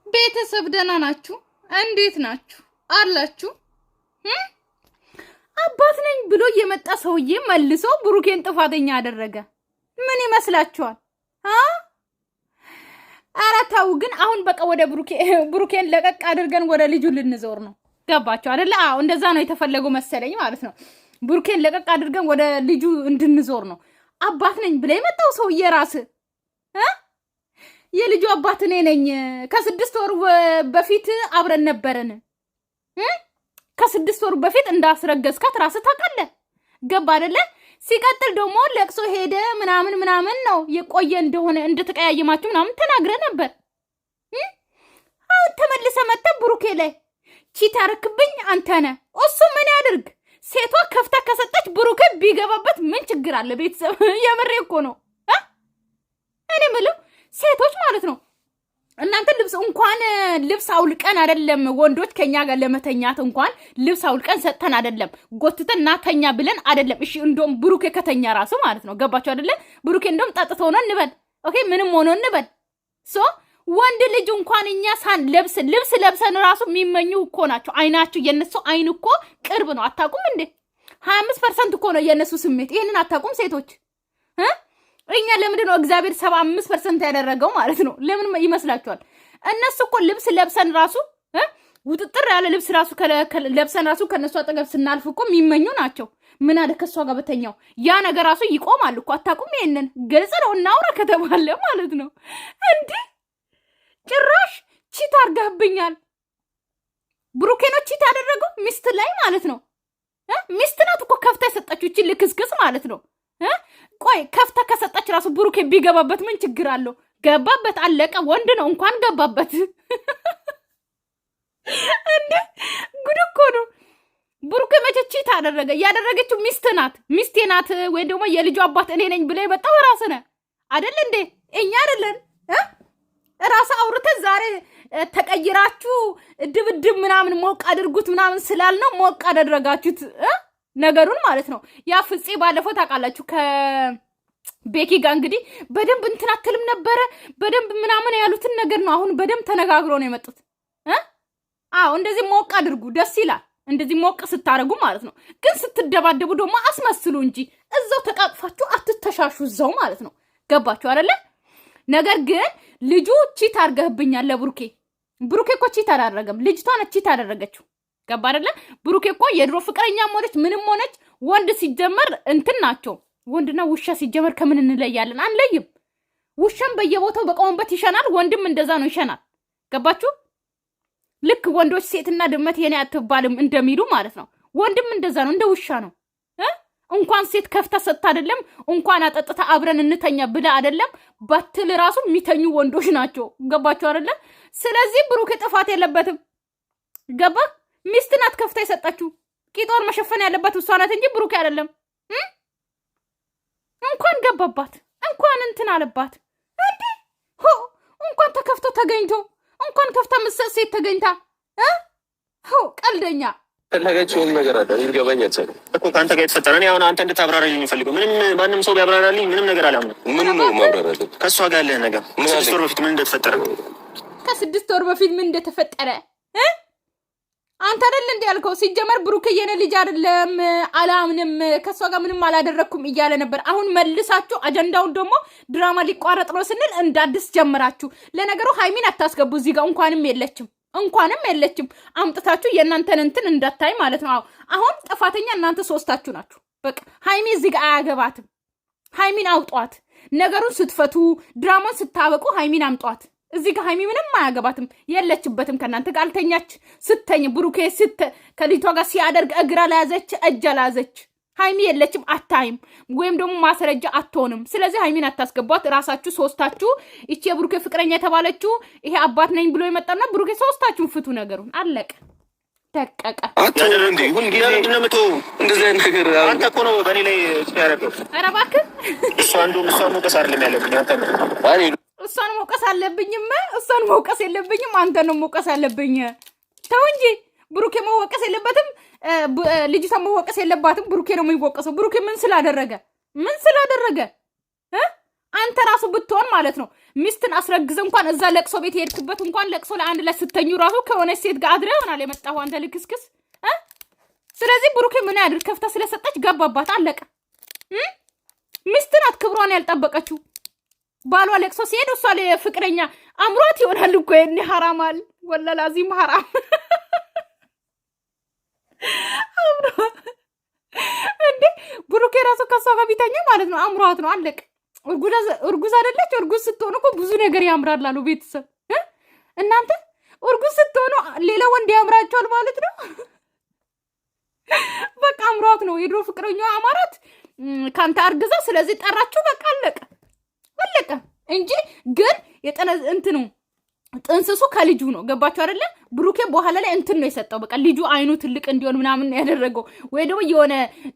ቤተሰብ ደህና ናችሁ? እንዴት ናችሁ አላችሁ? አባት ነኝ ብሎ የመጣ ሰውዬ መልሶ ብሩኬን ጥፋተኛ አደረገ። ምን ይመስላችኋል? ኧረ ተው ግን አሁን በቃ ወደ ብሩኬን ለቀቅ አድርገን ወደ ልጁ ልንዞር ነው። ገባችሁ አይደለ? አዎ እንደዛ ነው የተፈለገው መሰለኝ ማለት ነው። ብሩኬን ለቀቅ አድርገን ወደ ልጁ እንድንዞር ነው። አባት ነኝ ብለ የመጣው ሰውዬ ራስ የልጁ አባት እኔ ነኝ። ከ6 ወር በፊት አብረን ነበረን። ከ6 ወር በፊት እንዳስረገዝካት ራስ ታውቃለህ። ገባ አይደለ? ሲቀጥል ደግሞ ለቅሶ ሄደ ምናምን ነው የቆየ እንደሆነ እንደተቀያየማችሁ ምናምን ተናግረ ነበር። አሁን ተመልሰ መጣ ብሩኬ ላይ ቺት አረክብኝ አንተ ነህ። እሱ ምን ያድርግ? ሴቷ ከፍታ ከሰጠች ብሩኬ ቢገባበት ምን ችግር አለ? ቤተሰብ የምሬ እኮ ነው። እኔ ምለው ሴቶች ማለት ነው እናንተ ልብስ አውልቀን አይደለም ወንዶች ከኛ ጋር ለመተኛት እንኳን ልብስ አውልቀን ሰጥተን አይደለም ጎትተን ናተኛ ብለን አይደለም። እሺ እንደውም ብሩኬ ከተኛ ራሱ ማለት ነው ገባችሁ አይደለ? ብሩኬ እንደውም ጠጥቶ ነው እንበል፣ ኦኬ ምንም ሆኖ እንበል። ወንድ ልጅ እንኳን እኛ ልብስ ለብሰን ራሱ የሚመኙ እኮ ናቸው። አይናችሁ የነሱ አይን እኮ ቅርብ ነው። አታውቁም እንዴ? 25% እኮ ነው የነሱ ስሜት። ይሄንን አታውቁም ሴቶች? እኛ ለምንድን ነው እግዚአብሔር 75% ያደረገው ማለት ነው? ለምን ይመስላችኋል? እነሱ እኮ ልብስ ለብሰን ራሱ ውጥጥር ያለ ልብስ ራሱ ለብሰን ራሱ ከነሱ አጠገብ ስናልፍ እኮ የሚመኙ ናቸው። ምን አለ ከሷ ጋር በተኛው ያ ነገር ራሱ ይቆማል እኮ። አታውቁም? ይሄንን ግልጽ ነው እናውራ ከተባለ ማለት ነው። እንዴ ጭራሽ ቺት አርጋብኛል። ብሩኬ ነው ቺት ያደረገው ሚስት ላይ ማለት ነው። ሚስት ናት እኮ ከፍታ የሰጠችው እቺ ልክስክስ ማለት ነው። ቆይ ከፍታ ከሰጠች ራሱ ብሩኬ ቢገባበት ምን ችግር አለው? ገባበት፣ አለቀ። ወንድ ነው እንኳን ገባበት። እንዴ ጉድ እኮ ነው። ብሩኬ መቼ ቺት አደረገ? ያደረገችው ሚስቴ ናት ወይ ደግሞ የልጁ አባት እኔ ነኝ ብለ የመጣው ራስህ ነህ አይደል እንዴ? እኛ አይደለን ራስ አውርተን ዛሬ ተቀይራችሁ ድብድብ ምናምን ሞቅ አድርጉት ምናምን ስላልነው ሞቅ አደረጋችሁት ነገሩን ማለት ነው። ያ ፍፄ ባለፈው ታውቃላችሁ ከቤኪ ጋር እንግዲህ በደንብ እንትን አትልም ነበረ በደንብ ምናምን ያሉትን ነገር ነው። አሁን በደንብ ተነጋግሮ ነው የመጡት። አዎ እንደዚህ ሞቅ አድርጉ፣ ደስ ይላል እንደዚህ ሞቅ ስታረጉ ማለት ነው። ግን ስትደባደቡ ደግሞ አስመስሉ እንጂ እዛው ተቃቅፋችሁ አትተሻሹ እዛው ማለት ነው። ገባችሁ አይደለ? ነገር ግን ልጁ ቺት አርገህብኛል ለብሩኬ። ብሩኬ እኮ ቺት አላደረገም፣ ልጅቷ ነች ቺት አደረገችው። ገባ አይደለ? ብሩኬ እኮ የድሮ ፍቅረኛም ሆነች ምንም ሆነች ወንድ ሲጀመር እንትን ናቸው። ወንድና ውሻ ሲጀመር ከምን እንለያለን? አንለይም። ውሻም በየቦታው በቆመበት ይሸናል፣ ወንድም እንደዛ ነው ይሸናል። ገባችሁ? ልክ ወንዶች ሴትና ድመት የኔ አትባልም እንደሚሉ ማለት ነው። ወንድም እንደዛ ነው፣ እንደ ውሻ ነው። እንኳን ሴት ከፍታ ሰጥታ አይደለም እንኳን አጠጥታ አብረን እንተኛ ብለ አይደለም ባትል ራሱ የሚተኙ ወንዶች ናቸው። ገባችሁ አይደለ? ስለዚህ ብሩኬ ጥፋት የለበትም። ገባ? ሚስት ናት ከፍታ የሰጣችሁ። ቂጦር መሸፈን ያለባት እሷ ናት እንጂ ብሩኬ አይደለም። እንኳን ገባባት እንኳን እንትን አለባት እንዴ! እንኳን ተከፍቶ ተገኝቶ እንኳን ከፍታ ምሰጥ ሴት ተገኝታ ቀልደኛ ፈለገችውን ነገር አለ ይገባኝ አትሰለ እኮ ካንተ ጋር የተፈጠረ እኔ አሁን አንተ እንድታብራራልኝ የሚፈልገው ማንም ሰው ቢያብራራልኝ ምንም ነገር አላምንም። ምን ነው ማብራራልኝ? ከሷ ጋር ያለ ነገር ከ6 ወር በፊት ምን እንደተፈጠረ ከ6 ወር በፊት ምን እንደተፈጠረ አንተ አይደል እንዴ ያልከው? ሲጀመር ብሩኬ የኔ ልጅ አይደለም አላምንም ከሷ ጋር ምንም አላደረኩም እያለ ነበር። አሁን መልሳችሁ አጀንዳውን ደግሞ ድራማ ሊቋረጥ ነው ስንል እንዳዲስ ጀምራችሁ። ለነገሩ ሃይሚን አታስገቡ እዚህ ጋር እንኳንም የለችም አምጥታችሁ የእናንተን እንትን እንዳታይ ማለት ነው። አሁን ጥፋተኛ እናንተ 3ታችሁ ናችሁ። በቃ ሃይሚ እዚህ ጋር አያገባትም። ሃይሚን አውጧት። ነገሩን ስትፈቱ ድራማን ስታበቁ ሃይሚን አምጧት። እዚህ ጋር ሃይሚ ምንም አያገባትም፣ የለችበትም። ከእናንተ ጋር አልተኛች። ስተኝ ብሩኬ ከልጅቷ ጋር ሲያደርግ እግራ ላያዘች እጅ ላያዘች ሃይሚ የለችም፣ አታይም፣ ወይም ደግሞ ማስረጃ አትሆንም። ስለዚህ ሃይሚን አታስገቧት። ራሳችሁ 3ታችሁ እቺ የብሩኬ ፍቅረኛ የተባለችው ይሄ አባት ነኝ ብሎ የመጣና ብሩኬ 3ታችሁን ፍቱ። ነገሩን አለቀ ደቀቀ። እንደዚህ ነገር አንተ እኮ ነው በእኔ ላይ ያደረገው። ኧረ እባክህ እሷን መውቀስ አይደለም ያለብኝ። እሷን መውቀስ አለብኝም? እሷን መውቀስ የለብኝም። አንተ ነው መውቀስ አለብኝ። ተው እንጂ ብሩኬ መወቀስ የለበትም። ልጅቷ መወቀስ የለባትም። ብሩኬ ነው የሚወቀሰው። ብሩኬ ምን ስላደረገ አንተ ራሱ ብትሆን ማለት ነው ሚስትን አስረግዘ እንኳን እዛ ለቅሶ ቤት የሄድክበት እንኳን ለቅሶ ለአንድ ላይ ስተኙ ራሱ ከሆነ ሴት ጋር አድረ ይሆናል የመጣው አንተ ልክስክስ። ስለዚህ ብሩኬ ምን ያድር? ከፍታ ስለሰጠች ገባባት፣ አለቀ። ሚስትን ክብሯን ያልጠበቀችው ባሏ ለቅሶ ሲሄድ እሷ ለፍቅረኛ አምሯት ይሆናል እኮ የኔ ሐራማል ወላላዚም ሐራም እንዴ ብሩኬ ራሱ ከሷ ጋር ቢተኛ ማለት ነው አምሯት ነው፣ አለቀ። እርጉዝ አይደለች? እርጉዝ ስትሆኑ እኮ ብዙ ነገር ያምራል አሉ ቤተሰብ። እናንተ እርጉዝ ስትሆኑ ሌላ ወንድ ያምራቸዋል ማለት ነው። በቃ አምሯት ነው የድሮ ፍቅረኛዋ አማራት ካንተ አርግዛ፣ ስለዚህ ጠራችሁ፣ በቃ አለቀ አለቀ እንጂ ግን እንትኑ ጥንስሱ ከልጁ ነው። ገባችሁ አይደለ? ብሩኬ በኋላ ላይ እንትን ነው የሰጠው። በቃ ልጁ አይኑ ትልቅ እንዲሆን ምናምን ነው ያደረገው፣ ወይ ደግሞ የሆነ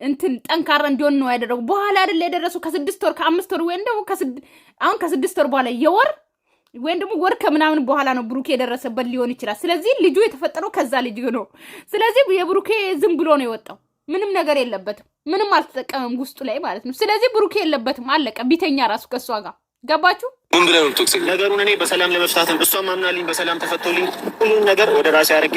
እንትን ጠንካራ እንዲሆን ነው ያደረገው። በኋላ አይደለ የደረሰው ከ6 ወር ከ5 ወር ወይም ደግሞ አሁን ከ6 ወር በኋላ የወር ወይም ደግሞ ወር ከምናምን በኋላ ነው ብሩኬ የደረሰበት ሊሆን ይችላል። ስለዚህ ልጁ የተፈጠረው ከዛ ልጅ ነው። ስለዚህ የብሩኬ ዝም ብሎ ነው የወጣው። ምንም ነገር የለበትም፣ ምንም አልተጠቀመም ውስጡ ላይ ማለት ነው። ስለዚህ ብሩኬ የለበትም፣ አለቀ። ቢተኛ ራሱ ከሷ ጋር ገባችሁ? ምን ብለህ ነው ቶክሲክ ነገሩን እኔ በሰላም ለመፍታትም እሷም አምናልኝ በሰላም ተፈቶልኝ ሁሉም ነገር ወደ ራሴ አድርጌ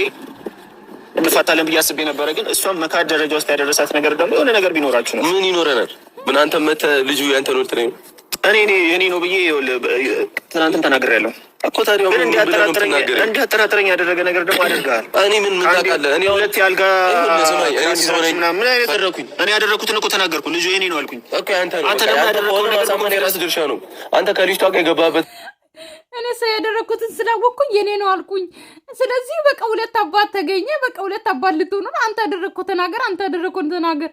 እንፋታለን ብዬ አስቤ ነበረ። ግን እሷም መካድ ደረጃ ውስጥ ያደረሳት ነገር ደግሞ የሆነ ነገር ቢኖራችሁ ነው። ምን ይኖረናል? ምን አንተ መተ ልጁ ያንተ ነው ትለኝ እኔ የኔ ነው ብዬ ትናንትም ተናግሬያለሁ እኮ። ታዲያ ግን እንዲያጠራጥረኝ ያደረገ ነገር ደግሞ አድርገሃል። እኔ ምን ታውቃለህ? እኔ ሁለት ያልጋ ምን ያደረኩኝ? እኔ ያደረኩትን እኮ ተናገርኩ። ልጁ የኔ ነው አልኩኝ እኮ። አንተ ደግሞ ያደረከው ነገር የራስህ ድርሻ ነው። አንተ ከልጅቷ ጋር የገባበት እኔ ሰው ያደረኩትን ስላወቅኩኝ የኔ ነው አልኩኝ። ስለዚህ በቃ ሁለት አባት ተገኘ። በቃ ሁለት አባት ልትሆኑ ነው። አንተ ያደረከው ተናገር፣ አንተ ያደረከው ተናገር።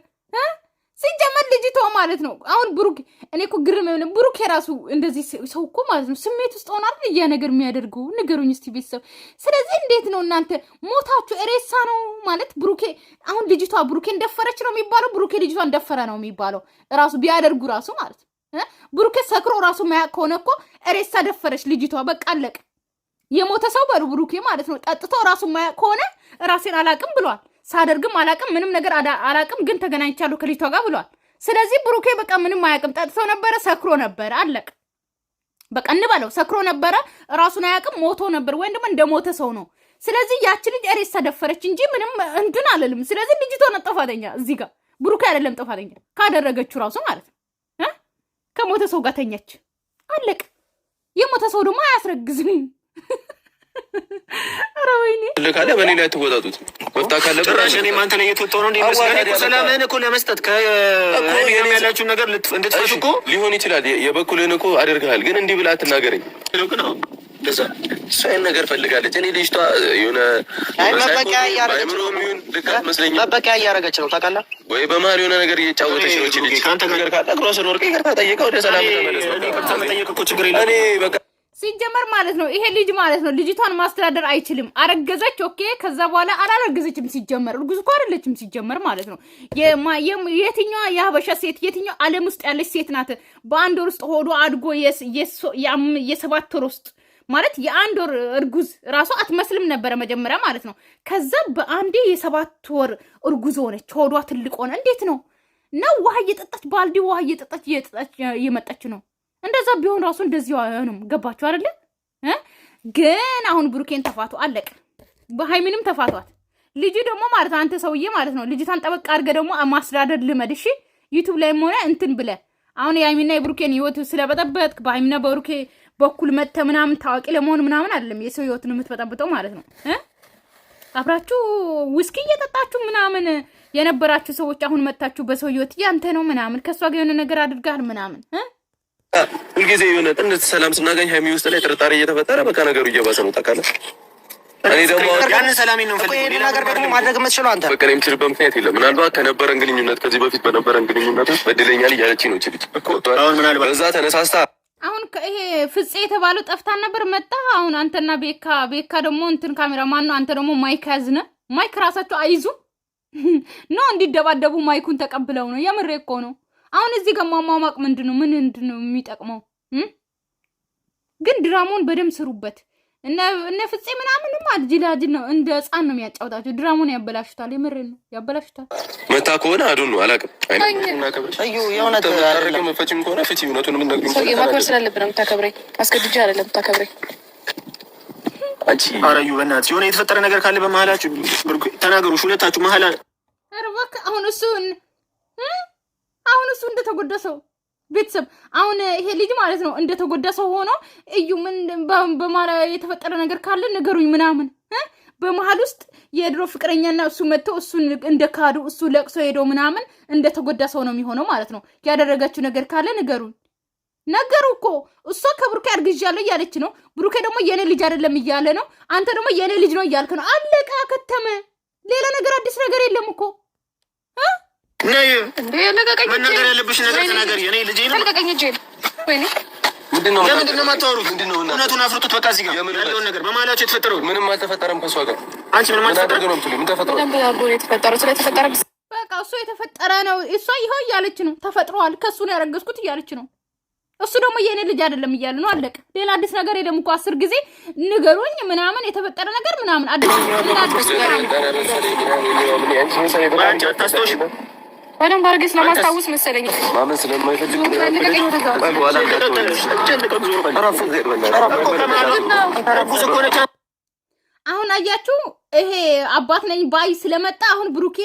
ሲጀመር ልጅቷ ማለት ነው አሁን ብሩክ እኔ እኮ ግርም ነው ብሩክ የራሱ እንደዚህ ሰው እኮ ማለት ነው ስሜት ውስጥ ሆነ አይደል ያ ነገር የሚያደርገው ንገሩኝ እስቲ ቤተሰብ። ስለዚህ እንዴት ነው እናንተ ሞታችሁ ሬሳ ነው ማለት ብሩኬ አሁን ልጅቷ ብሩኬን ደፈረች ነው የሚባለው? ብሩኬ ልጅቷን ደፈረ ነው የሚባለው? ራሱ ቢያደርጉ ራሱ ማለት ነው ብሩኬ ሰክሮ ራሱ ማያቅ ከሆነ እኮ ሬሳ ደፈረች ልጅቷ፣ በቃ አለቀ። የሞተ ሰው በሩ ብሩኬ ማለት ነው ጠጥቶ ራሱ ማያቅ ከሆነ ራሴን አላቅም ብሏል። ሳደርግም አላቅም ምንም ነገር አላቅም ግን ተገናኝቻለሁ ከልጅቷ ጋር ብሏል። ስለዚህ ብሩኬ በቃ ምንም አያቅም፣ ጠጥቶ ነበረ፣ ሰክሮ ነበረ፣ አለቀ። በቃ እንበለው ሰክሮ ነበረ፣ ራሱን አያቅም፣ ሞቶ ነበር ወይም ደግሞ እንደሞተ ሰው ነው። ስለዚህ ያቺ ልጅ ሬሳ ደፈረች እንጂ ምንም እንትን አለልም። ስለዚህ ልጅቷ ነው ጥፋተኛ እዚህ ጋር፣ ብሩኬ አይደለም ጥፋተኛ ካደረገችው ራሱ ማለት ነው። ከሞተ ሰው ጋር ተኛች፣ አለቀ። የሞተ ሰው ደግሞ አያስረግዝም። ኧረ ወይኔ ለካለ በኔ ላይ ተወጣጡት ወጣ ካለ ጭራሽ እኔ ማንተ ላይ የተወጣው ነው እንዴ? መስገን ሰላምህን እኮ ለመስጠት ከእኔ ያላችሁ ነገር እንድትፈቱ እኮ ሊሆን ይችላል። የበኩልህን እኮ አደርግሃል። ግን እንዲህ ብላ አትናገረኝ። ግን አሁን ለዛ እሷን ነገር ፈልጋለች። እኔ ልጅቷ የሆነ መበቂያ እያደረገች ነው ታውቃለህ ወይ? በመሀል የሆነ ነገር እየጫወተች ነው። እቺ ልጅ ከአንተ ነገር ካለ ክሮስ ወርቅ ይቅርታ ጠይቀህ ወደ ሰላም ተመለስ። መጠየቅ እኮ ችግር የለም። እኔ በቃ ሲጀመር ማለት ነው ይሄ ልጅ ማለት ነው ልጅቷን ማስተዳደር አይችልም። አረገዘች ኦኬ፣ ከዛ በኋላ አላረገዘችም። ሲጀመር እርጉዝ እኮ አይደለችም ሲጀመር ማለት ነው። የትኛዋ የሀበሻ ሴት የትኛው ዓለም ውስጥ ያለች ሴት ናት በአንድ ወር ውስጥ ሆዶ አድጎ የ7 ወር ውስጥ ማለት የአንድ ወር እርጉዝ ራሷ አትመስልም ነበረ መጀመሪያ ማለት ነው። ከዛ በአንዴ የ7 ወር እርጉዝ ሆነች፣ ሆዷ ትልቅ ሆነ። እንዴት ነው ነው ውሃ እየጠጣች ባልዲ ውሃ እየጠጣች እየመጣች ነው። እንደዛ ቢሆን ራሱ እንደዚህ አይሆንም። ገባችሁ አይደለ? ግን አሁን ብሩኬን ተፋቱ፣ አለቀ። በሃይሚንም ተፋቷት። ልጅ ደግሞ ማለት አንተ ሰውዬ ማለት ነው ልጅታን ጠበቅ አድርገህ ደግሞ ማስተዳደር ልመድ። እሺ ዩቲዩብ ላይም ሆነ እንትን ብለህ አሁን የሃይሚና የብሩኬን ህይወት ስለበጠበጥክ በሃይሚና በብሩኬ በኩል መጥተህ ምናምን ታዋቂ ለመሆን ምናምን አይደለም የሰው ህይወትን የምትበጠብጠው ማለት ነው። አብራችሁ ውስኪ እየጠጣችሁ ምናምን የነበራችሁ ሰዎች አሁን መጣችሁ በሰው ህይወት ያንተ ነው ምናምን ከሷ ጋር የሆነ ነገር አድርጋል ምናምን ሁልጊዜ የሆነ ጥንት ሰላም ስናገኝ ሃይሚ ውስጥ ላይ ጥርጣሬ እየተፈጠረ በቃ ነገሩ እየባሰ ነው ታውቃለህ። እኔ ደግሞ ያንን ሰላም ነው ፈልገው ሌላ ነገር ደግሞ ማድረግ የምትችለው አንተ በቃ የምችልበት ምክንያት የለም። ምናልባት ከነበረን ግንኙነት ከዚህ በፊት በነበረን ግንኙነት በድለኛል እያለች ነው እችልች አሁን ምናልባት በዛ ተነሳስታ አሁን ይሄ ፍፄ የተባለው ጠፍታን ነበር መጣ። አሁን አንተና ቤካ ደግሞ እንትን ካሜራ ማን ነው? አንተ ደግሞ ማይክ ያዝነ ማይክ ራሳቸው አይዙ ነው እንዲደባደቡ ማይኩን ተቀብለው ነው። የምሬ እኮ ነው። አሁን እዚህ ጋር ማማማቅ ምንድነው የሚጠቅመው? ግን ድራማውን በደም ስሩበት። እነ ፍፄ ምናምንም አጅላጅ ነው እንደ ህፃን ነው የሚያጫውታቸው። ድራማውን ያበላሽታል። የምር ነው ያበላሽታል። መታ ከሆነ አዱን ነው አላውቅም። የእውነት አይደለም ፈቺም ከሆነ ፍቺ እውነቱን ምን ነገር ሰው ማክበር ስላለብን ነው የምታከብረኝ። አስገድጄ አይደለም የምታከብረኝ። አንቺ አረዩ በእናትሽ የሆነ የተፈጠረ ነገር ካለ በመሀላችሁ ተናገሩ። ሁለታችሁ መሀል ኧረ እባክህ አሁን እሱ እንደተጎዳ ሰው ቤተሰብ አሁን ይሄ ልጅ ማለት ነው እንደተጎዳ ሰው ሆኖ እዩ ምን በማራ የተፈጠረ ነገር ካለ ነገሩኝ ምናምን በመሃል ውስጥ የድሮ ፍቅረኛና እሱ መጥተው እሱን እንደካዱ እሱ ለቅሶ ሄዶ ምናምን እንደተጎዳ ሰው ነው የሚሆነው ማለት ነው። ያደረጋችሁ ነገር ካለ ነገሩኝ። ነገሩ እኮ እሷ ከብሩኬ አርግዣለሁ እያለች ነው። ብሩኬ ደግሞ የኔ ልጅ አይደለም እያለ ነው። አንተ ደግሞ የኔ ልጅ ነው እያልክ ነው። አለቀ ከተመ። ሌላ ነገር አዲስ ነገር የለም እኮ መናገር ያለብሽ ነገር ተናገሪ። የኔ ልጅ ነው። ለምንድን ነው የማታወሩት? እውነቱን አፍርጡት። በቃ እዚህ ጋር ያለውን ነገር በመሀላቸው የተፈጠረው ምንም አልተፈጠረም። ከእሷ ጋር አንቺ ምንም አልተፈጠረም። ምን ተፈጠረ? በቃ እሱ የተፈጠረ ነው። እሷ ይኸው እያለች ነው። ተፈጥሯል። ከእሱ ነው ያረገዝኩት እያለች ነው። እሱ ደግሞ የኔ ልጅ አይደለም እያለ ነው። አለቀ። ሌላ አዲስ ነገር የለም እኮ 10 ጊዜ ንገሩኝ ምናምን የተፈጠረ ነገር ምናምን አዲስ በደንብ አድርጌ ስለማስታውስ መሰለኝ ማመን ስለማይፈልግ አሁን አያችሁ፣ ይሄ አባት ነኝ ባይ ስለመጣ አሁን ብሩኬ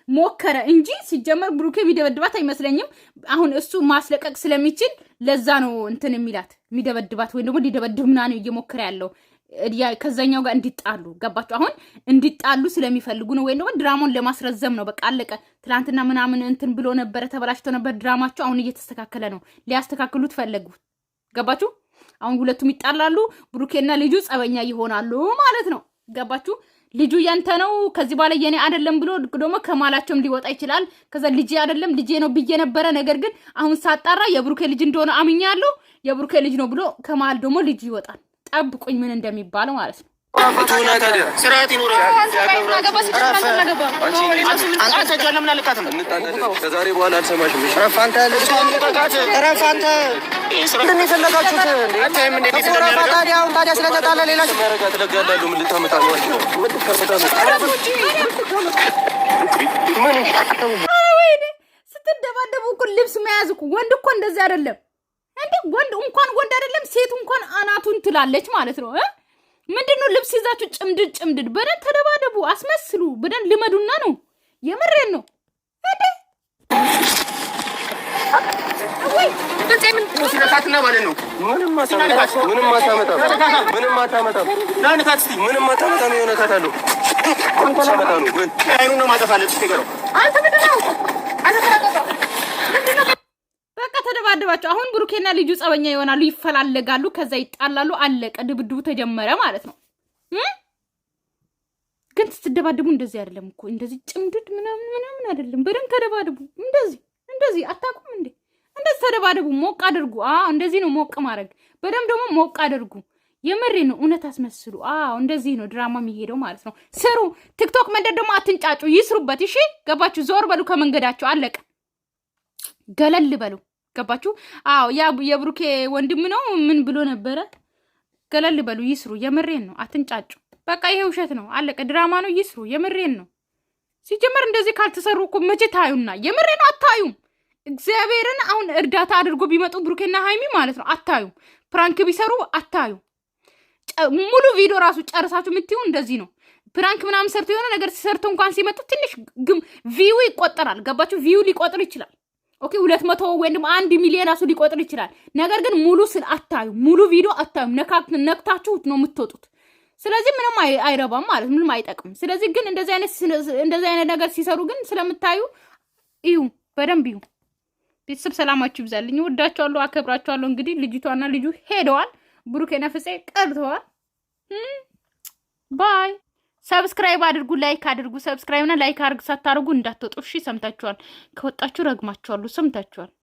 ሞከረ እንጂ ሲጀመር ብሩኬ ቢደበድባት አይመስለኝም። አሁን እሱ ማስለቀቅ ስለሚችል ለዛ ነው እንትን የሚላት የሚደበድባት ወይም ደግሞ ሊደበድብ ምናምን እየሞከረ ያለው ከዛኛው ጋር እንዲጣሉ ገባችሁ? አሁን እንዲጣሉ ስለሚፈልጉ ነው፣ ወይም ደግሞ ድራማውን ለማስረዘም ነው። በቃ አለቀ። ትናንትና ምናምን እንትን ብሎ ነበረ፣ ተበላሽቶ ነበር ድራማቸው። አሁን እየተስተካከለ ነው። ሊያስተካክሉት ፈለጉ። ገባችሁ? አሁን ሁለቱም ይጣላሉ፣ ብሩኬና ልጁ ጸበኛ ይሆናሉ ማለት ነው። ገባችሁ? ልጁ ያንተ ነው ከዚህ በኋላ የኔ አይደለም ብሎ ደግሞ ከማላቸውም ሊወጣ ይችላል። ከዛ ልጄ አይደለም ልጄ ነው ብዬ ነበረ፣ ነገር ግን አሁን ሳጣራ የብሩኬ ልጅ እንደሆነ አምኛለሁ፣ የብሩኬ ልጅ ነው ብሎ ከማል ደግሞ ልጅ ይወጣል። ጠብቁኝ ምን እንደሚባለው ማለት ነው። ስርዓት ይኖራል። ከዛሬ በኋላ አልሰማሽም። ስትደባደቡ እኮ ልብስ መያዝ እኮ ወንድ እኮ እንደዚህ አይደለም እንዴ! ወንድ እንኳን ወንድ አይደለም ሴት እንኳን አናቱን ትላለች ማለት ነው። ምንድነው ልብስ ይዛችሁ ጭምድድ በደን ተደባደቡ፣ አስመስሉ፣ በደን ልመዱና ነው። የምሬን ነው እንዴ! ወይ በጣም ስለታትና ማለት ነው። ምንም አታመጣም። የሆነ ካታለው አይኑን ነው ማጠፋለች። ትገረው አንተ ምንድነው? በቃ ተደባደባቸው። አሁን ብሩኬና ልጁ ጸበኛ ይሆናሉ፣ ይፈላለጋሉ፣ ከዛ ይጣላሉ። አለቀ። ድብድቡ ተጀመረ ማለት ነው። ግን ስትደባደቡ እንደዚህ አይደለም እኮ እንደዚህ ጭምድድ ምናምን አይደለም። በደንብ ተደባደቡ። እንደዚህ አታውቁም እንዴ? እንደዚህ ተደባደቡ፣ ሞቅ አድርጉ። እንደዚህ ነው ሞቅ ማድረግ። በደንብ ደግሞ ሞቅ አድርጉ። የምሬ ነው። እውነት አስመስሉ። እንደዚህ ነው ድራማ የሚሄደው ማለት ነው። ስሩ። ቲክቶክ መንደር ደግሞ አትንጫጩ፣ ይስሩበት። እሺ ገባችሁ? ዞር በሉ ከመንገዳቸው። አለቀ። ገለል በሉ። ገባችሁ? የብሩኬ ወንድም ነው ምን ብሎ ነበረ? ገለል በሉ፣ ይስሩ። የምሬን ነው። አትንጫጩ። በቃ ይሄ ውሸት ነው። አለቀ። ድራማ ነው። ይስሩ። የምሬን ነው። ሲጀመር እንደዚህ ካልተሰሩ እኮ መቼ ታዩና? የምሬን ነው። አታዩም። እግዚአብሔርን አሁን እርዳታ አድርጎ ቢመጡ ብሩኬና ሃይሚ ማለት ነው አታዩም። ፕራንክ ቢሰሩ አታዩ። ሙሉ ቪዲዮ ራሱ ጨርሳችሁ የምትዩ እንደዚህ ነው። ፕራንክ ምናምን ሰርቶ የሆነ ነገር ሲሰርቶ እንኳን ሲመጡ ትንሽ ግም ቪው ይቆጠራል። ገባችሁ? ቪው ሊቆጥር ይችላል። ኦኬ 200 ወይም 1 ሚሊዮን ራሱ ሊቆጥር ይችላል። ነገር ግን ሙሉ ስል አታዩ። ሙሉ ቪዲዮ አታዩ። ነክታችሁ ነው የምትወጡት። ስለዚህ ምንም አይረባም ማለት ምንም አይጠቅም። ስለዚህ ግን እንደዚህ አይነት ነገር ሲሰሩ ግን ስለምታዩ እዩ፣ በደንብ እዩ። ቤተሰብ ሰላማችሁ ይብዛልኝ። ወዳችኋለሁ፣ አከብራችኋለሁ። እንግዲህ ልጅቷና ልጁ ሄደዋል። ብሩኬና ፍፄ ቀርተዋል። ባይ። ሰብስክራይብ አድርጉ፣ ላይክ አድርጉ። ሰብስክራይብና ላይክ አድርጉ። ሳታርጉ እንዳትወጡ እሺ። ሰምታችኋል። ከወጣችሁ ረግማችኋለሁ። ሰምታችኋል።